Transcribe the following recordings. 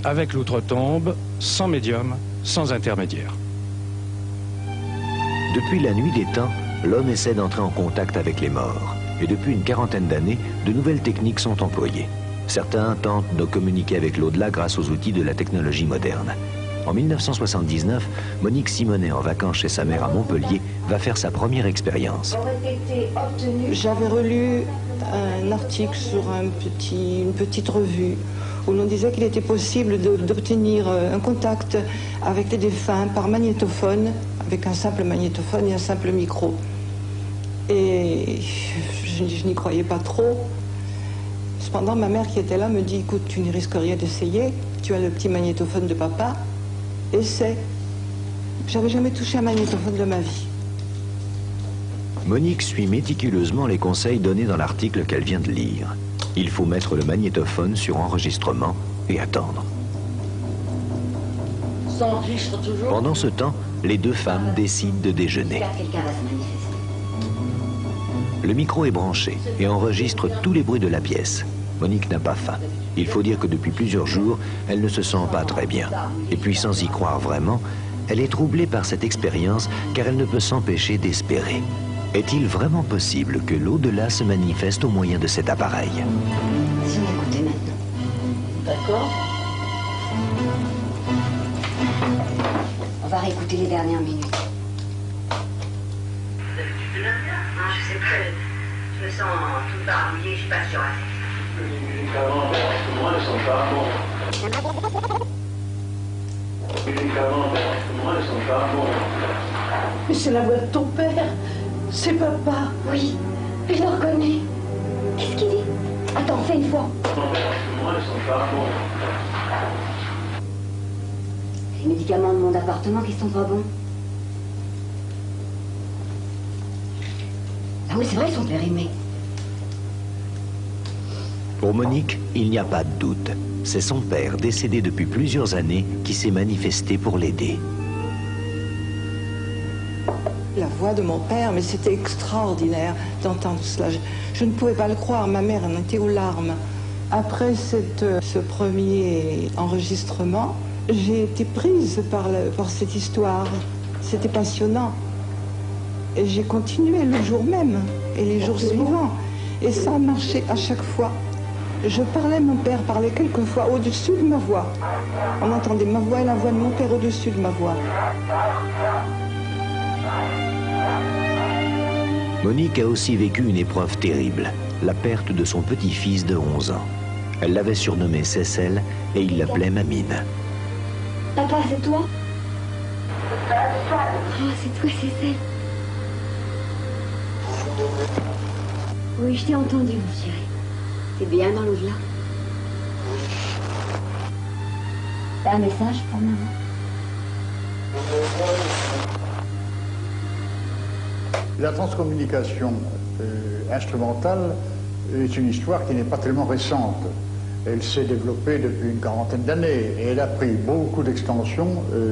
avec l'outre-tombe, sans médium, sans intermédiaire. Depuis la nuit des temps, l'homme essaie d'entrer en contact avec les morts. Et depuis une quarantaine d'années, de nouvelles techniques sont employées. Certains tentent de communiquer avec l'au-delà grâce aux outils de la technologie moderne. En 1979, Monique Simonet, en vacances chez sa mère à Montpellier, va faire sa première expérience. J'avais relu un article sur une petite revue où l'on disait qu'il était possible d'obtenir un contact avec les défunts par magnétophone, avec un simple magnétophone et un simple micro. Et je n'y croyais pas trop. Cependant, ma mère qui était là me dit, écoute, tu ne risques rien d'essayer, tu as le petit magnétophone de papa, essaie. J'avais jamais touché un magnétophone de ma vie. Monique suit méticuleusement les conseils donnés dans l'article qu'elle vient de lire. Il faut mettre le magnétophone sur enregistrement et attendre. Ça enregistre toujours. Pendant ce temps, les deux femmes décident de déjeuner. Quelqu'un va se manifester. Le micro est branché et enregistre tous les bruits de la pièce. Monique n'a pas faim. Il faut dire que depuis plusieurs jours, elle ne se sent pas très bien. Et puis sans y croire vraiment, elle est troublée par cette expérience car elle ne peut s'empêcher d'espérer. Est-il vraiment possible que l'au-delà se manifeste au moyen de cet appareil? Si on écoutait maintenant. D'accord. On va réécouter les dernières minutes. Je sais plus. Je me sens tout barbouillée, je suis pas sûre. Les médicaments verts, pour moi, ne sont pas bons. Les médicaments verts, pour moi, ne sont pas bons. Mais c'est la voix de ton père. C'est papa. Oui, je le reconnais. Qu'est-ce qu'il dit? Attends, fais une fois. Les médicaments verts, pour moi, ne sont pas bons. Les médicaments de mon appartement qui sont pas bons. Ah oui, c'est vrai, ils sont périmés. Pour Monique, il n'y a pas de doute. C'est son père, décédé depuis plusieurs années, qui s'est manifesté pour l'aider. La voix de mon père, mais c'était extraordinaire d'entendre cela. Je ne pouvais pas le croire, ma mère en était aux larmes. Après ce premier enregistrement, j'ai été prise par cette histoire. C'était passionnant. Et j'ai continué le jour même et les jours suivants. Et ça a marché à chaque fois. Je parlais, mon père parlait quelquefois au-dessus de ma voix. On entendait ma voix et la voix de mon père au-dessus de ma voix. Monique a aussi vécu une épreuve terrible, la perte de son petit-fils de 11 ans. Elle l'avait surnommé Cécile et il l'appelait Mamine. Papa, c'est toi? Oh, c'est toi, Cécile. Oui, je t'ai entendu, mon chéri. T'es bien dans l'au-delà. T'as un message pour maman? La transcommunication instrumentale est une histoire qui n'est pas tellement récente. Elle s'est développée depuis une quarantaine d'années et elle a pris beaucoup d'extension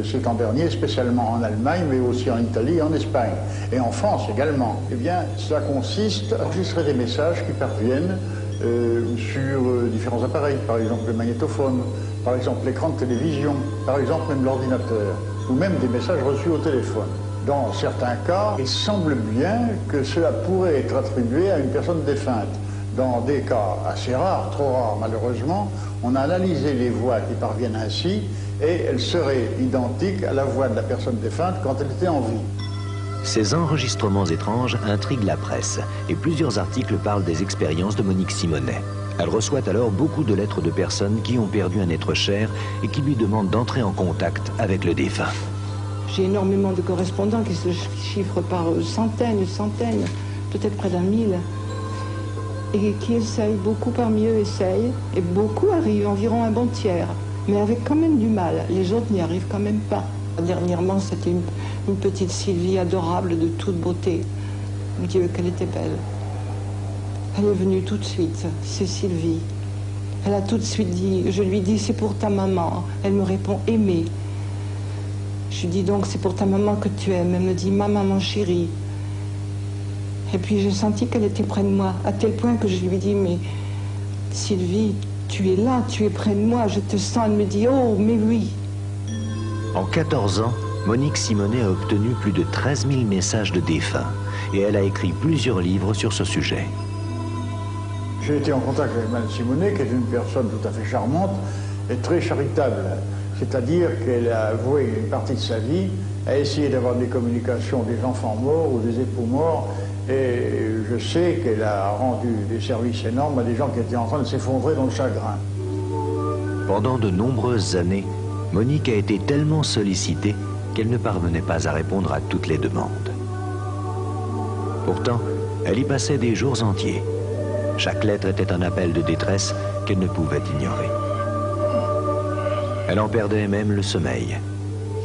ces temps derniers, spécialement en Allemagne, mais aussi en Italie et en Espagne, et en France également. Eh bien, cela consiste à enregistrer des messages qui parviennent sur différents appareils, par exemple le magnétophone, par exemple l'écran de télévision, par exemple même l'ordinateur, ou même des messages reçus au téléphone. Dans certains cas, il semble bien que cela pourrait être attribué à une personne défunte. Dans des cas assez rares, trop rares malheureusement, on a analysé les voix qui parviennent ainsi et elles seraient identiques à la voix de la personne défunte quand elle était en vie. Ces enregistrements étranges intriguent la presse et plusieurs articles parlent des expériences de Monique Simonet. Elle reçoit alors beaucoup de lettres de personnes qui ont perdu un être cher et qui lui demandent d'entrer en contact avec le défunt. J'ai énormément de correspondants qui se chiffrent par centaines, peut-être près d'1000. Et qui essayent, beaucoup parmi eux essayent, et beaucoup arrivent, environ un bon tiers, mais avec quand même du mal. Les autres n'y arrivent quand même pas. Dernièrement, c'était une petite Sylvie adorable, de toute beauté. Dieu, qu'elle était belle. Elle est venue tout de suite, c'est Sylvie. Elle a tout de suite dit, je lui dis, c'est pour ta maman. Elle me répond, aimée. Je lui dis donc, c'est pour ta maman que tu aimes. Elle me dit, ma maman chérie. Et puis j'ai senti qu'elle était près de moi, à tel point que je lui dis, mais Sylvie, tu es là, tu es près de moi, je te sens. Elle me dit, oh, mais oui. En 14 ans, Monique Simonet a obtenu plus de 13 000 messages de défunts et elle a écrit plusieurs livres sur ce sujet. J'ai été en contact avec Mme Simonet, qui est une personne tout à fait charmante et très charitable. C'est-à-dire qu'elle a voué une partie de sa vie à essayer d'avoir des communications des enfants morts ou des époux morts. Et je sais qu'elle a rendu des services énormes à des gens qui étaient en train de s'effondrer dans le chagrin. Pendant de nombreuses années, Monique a été tellement sollicitée qu'elle ne parvenait pas à répondre à toutes les demandes. Pourtant, elle y passait des jours entiers. Chaque lettre était un appel de détresse qu'elle ne pouvait ignorer. Elle en perdait même le sommeil.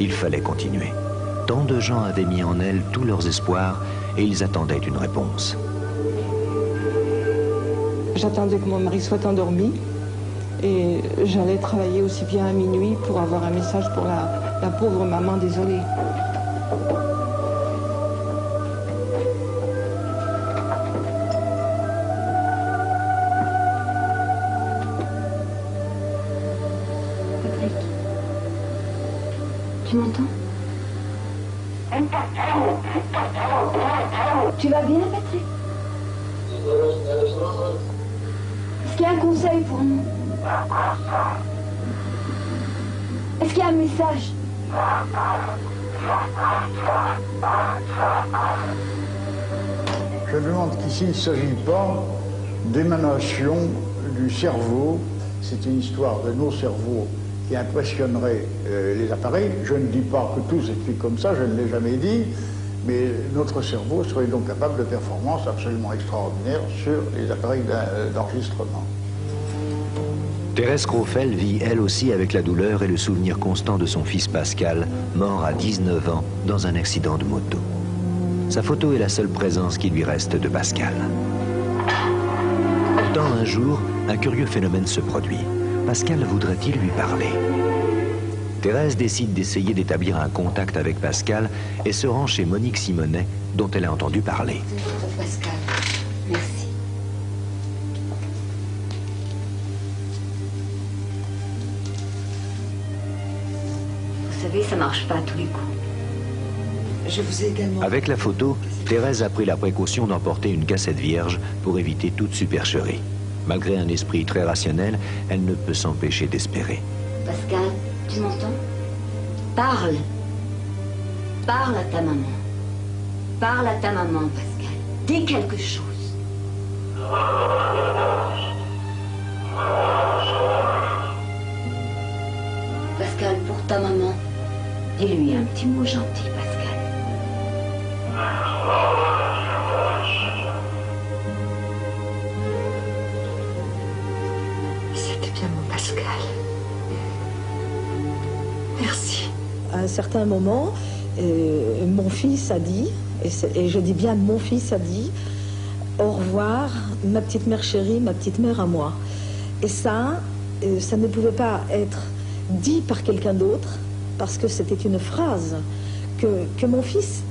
Il fallait continuer. Tant de gens avaient mis en elle tous leurs espoirs et ils attendaient une réponse. J'attendais que mon mari soit endormi et j'allais travailler aussi bien à minuit pour avoir un message pour la pauvre maman désolée. Tu m'entends? Tu vas bien, Patrick? Est-ce qu'il y a un conseil pour nous? Est-ce qu'il y a un message? Je demande qu'ici, il ne s'agit pas d'émanation du cerveau. C'est une histoire de nos cerveaux qui impressionnerait les appareils. Je ne dis pas que tout s'explique comme ça, je ne l'ai jamais dit, mais notre cerveau serait donc capable de performances absolument extraordinaires sur les appareils d'enregistrement. Thérèse Crofel vit elle aussi avec la douleur et le souvenir constant de son fils Pascal, mort à 19 ans dans un accident de moto. Sa photo est la seule présence qui lui reste de Pascal. Pourtant, un jour, un curieux phénomène se produit. Pascal voudrait-il lui parler? Thérèse décide d'essayer d'établir un contact avec Pascal et se rend chez Monique Simonet, dont elle a entendu parler. Pascal, merci. Vous savez, ça marche pas à tous les coups. Je vous ai également... Avec la photo, Thérèse a pris la précaution d'emporter une cassette vierge pour éviter toute supercherie. Malgré un esprit très rationnel, elle ne peut s'empêcher d'espérer. Pascal, tu m'entends? Parle. Parle à ta maman. Parle à ta maman, Pascal. Dis quelque chose. Pascal, pour ta maman, dis-lui un petit mot gentil, Pascal. C'était bien mon Pascal. Merci. À un certain moment, mon fils a dit, et je dis bien mon fils a dit, au revoir, ma petite mère chérie, ma petite mère à moi. Et ça ne pouvait pas être dit par quelqu'un d'autre, parce que c'était une phrase que mon fils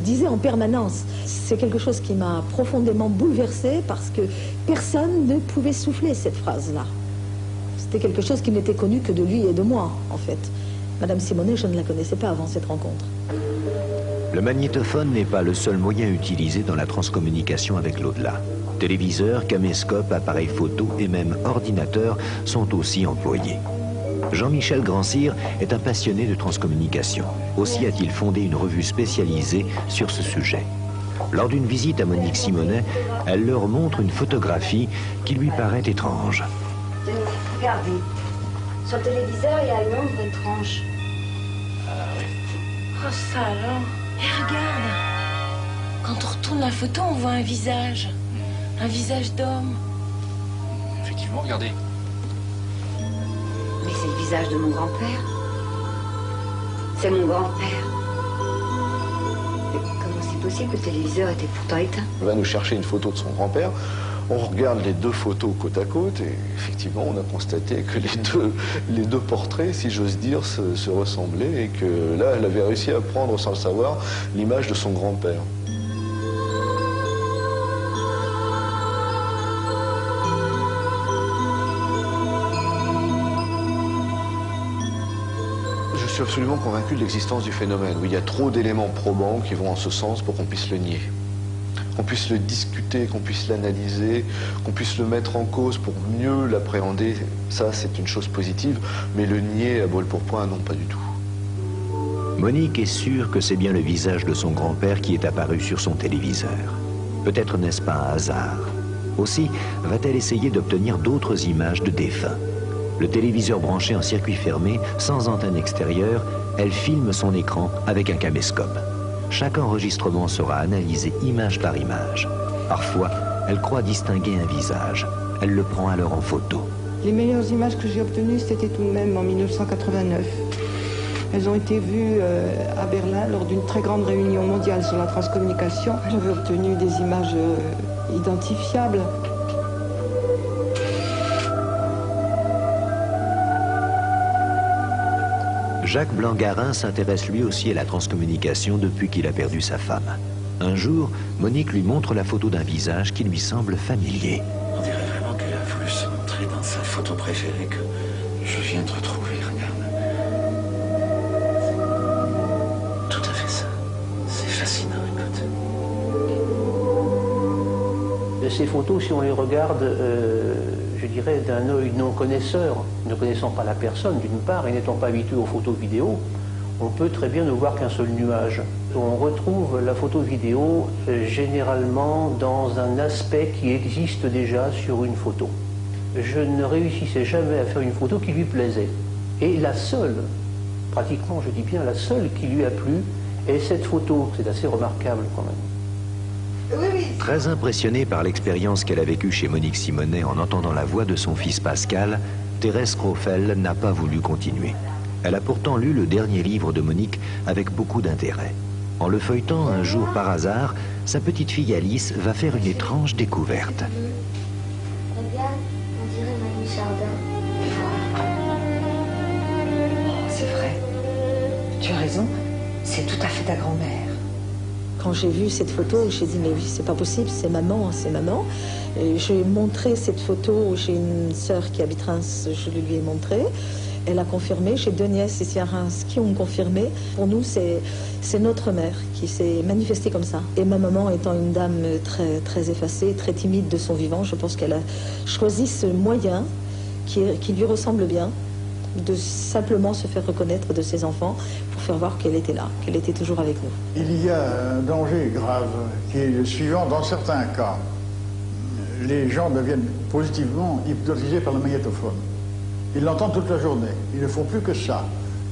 disait en permanence. C'est quelque chose qui m'a profondément bouleversée, parce que personne ne pouvait souffler cette phrase-là. C'était quelque chose qui n'était connu que de lui et de moi, en fait. Madame Simonet, je ne la connaissais pas avant cette rencontre. Le magnétophone n'est pas le seul moyen utilisé dans la transcommunication avec l'au-delà. Téléviseurs, caméscopes, appareils photo et même ordinateurs sont aussi employés. Jean-Michel Grandcir est un passionné de transcommunication. Aussi a-t-il fondé une revue spécialisée sur ce sujet. Lors d'une visite à Monique Simonet, elle leur montre une photographie qui lui paraît étrange. Tenez, regardez. Sur le téléviseur, il y a une ombre étrange. Oh, ça alors. Et regarde. Quand on retourne la photo, on voit un visage. Un visage d'homme. Effectivement, regardez. Mais c'est le visage de mon grand-père. C'est mon grand-père. Mais comment c'est possible que le téléviseur était pourtant éteint? On va nous chercher une photo de son grand-père. On regarde les deux photos côte à côte et effectivement on a constaté que les deux portraits, si j'ose dire, se ressemblaient et que là elle avait réussi à prendre sans le savoir l'image de son grand-père. suis absolument convaincu de l'existence du phénomène. Oui, il y a trop d'éléments probants qui vont en ce sens pour qu'on puisse le nier. Qu'on puisse le discuter, qu'on puisse l'analyser, qu'on puisse le mettre en cause pour mieux l'appréhender, ça c'est une chose positive, mais le nier à brûle-pourpoint, non, pas du tout. Monique est sûre que c'est bien le visage de son grand-père qui est apparu sur son téléviseur. Peut-être n'est-ce pas un hasard. Aussi, va-t-elle essayer d'obtenir d'autres images de défunts. Le téléviseur branché en circuit fermé, sans antenne extérieure, elle filme son écran avec un caméscope. Chaque enregistrement sera analysé image par image. Parfois, elle croit distinguer un visage. Elle le prend alors en photo. Les meilleures images que j'ai obtenues, c'était tout de même en 1989. Elles ont été vues à Berlin lors d'une très grande réunion mondiale sur la transcommunication. J'avais obtenu des images identifiables. Jacques Blanc-Garin s'intéresse lui aussi à la transcommunication depuis qu'il a perdu sa femme. Un jour, Monique lui montre la photo d'un visage qui lui semble familier. On dirait vraiment qu'elle a voulu se montrer dans sa photo préférée que je viens de retrouver, regarde. Tout à fait ça. C'est fascinant, écoute. Ces photos, si on les regarde, je dirais, d'un œil non connaisseur, ne connaissant pas la personne d'une part et n'étant pas habitué aux photos vidéo, on peut très bien ne voir qu'un seul nuage. On retrouve la photo vidéo généralement dans un aspect qui existe déjà sur une photo. Je ne réussissais jamais à faire une photo qui lui plaisait. Et la seule, pratiquement je dis bien la seule qui lui a plu, est cette photo. C'est assez remarquable quand même. Très impressionnée par l'expérience qu'elle a vécue chez Monique Simonet en entendant la voix de son fils Pascal, Thérèse Croffel n'a pas voulu continuer. Elle a pourtant lu le dernier livre de Monique avec beaucoup d'intérêt. En le feuilletant un jour par hasard, sa petite fille Alice va faire une étrange découverte. Regarde, on dirait Manu Chardin. C'est vrai. Tu as raison, c'est tout à fait ta grand-mère. Quand j'ai vu cette photo, j'ai dit mais oui, c'est pas possible, c'est maman, c'est maman. J'ai montré cette photo, j'ai une sœur qui habite Reims, je lui ai montré. Elle a confirmé, j'ai deux nièces ici à Reims qui ont confirmé. Pour nous, c'est notre mère qui s'est manifestée comme ça. Et ma maman étant une dame très, très effacée, très timide de son vivant, je pense qu'elle a choisi ce moyen qui lui ressemble bien, de simplement se faire reconnaître de ses enfants pour faire voir qu'elle était là, qu'elle était toujours avec nous. Il y a un danger grave qui est le suivant. Dans certains cas, les gens deviennent positivement hypnotisés par le magnétophone. Ils l'entendent toute la journée, ils ne font plus que ça.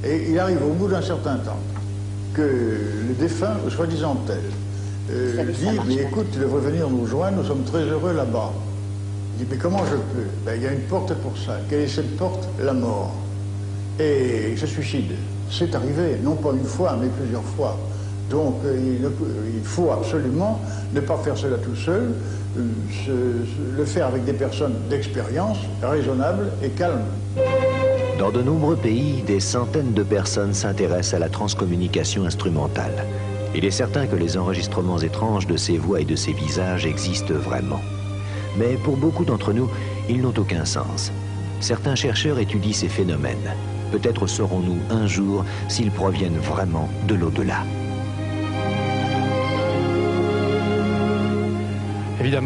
Et il arrive au bout d'un certain temps que le défunt, ou soi-disant tel, dit « Mais écoute, tu devrais venir nous joindre, nous sommes très heureux là-bas. » Il dit « Mais comment je peux ?» Ben, il y a une porte pour ça. Quelle est cette porte? La mort. Et il se suicide. C'est arrivé, non pas une fois, mais plusieurs fois. Donc il faut absolument ne pas faire cela tout seul, le faire avec des personnes d'expérience, raisonnables et calmes. Dans de nombreux pays, des centaines de personnes s'intéressent à la transcommunication instrumentale. Il est certain que les enregistrements étranges de ces voix et de ces visages existent vraiment. Mais pour beaucoup d'entre nous, ils n'ont aucun sens. Certains chercheurs étudient ces phénomènes. Peut-être saurons-nous un jour s'ils proviennent vraiment de l'au-delà. Évidemment.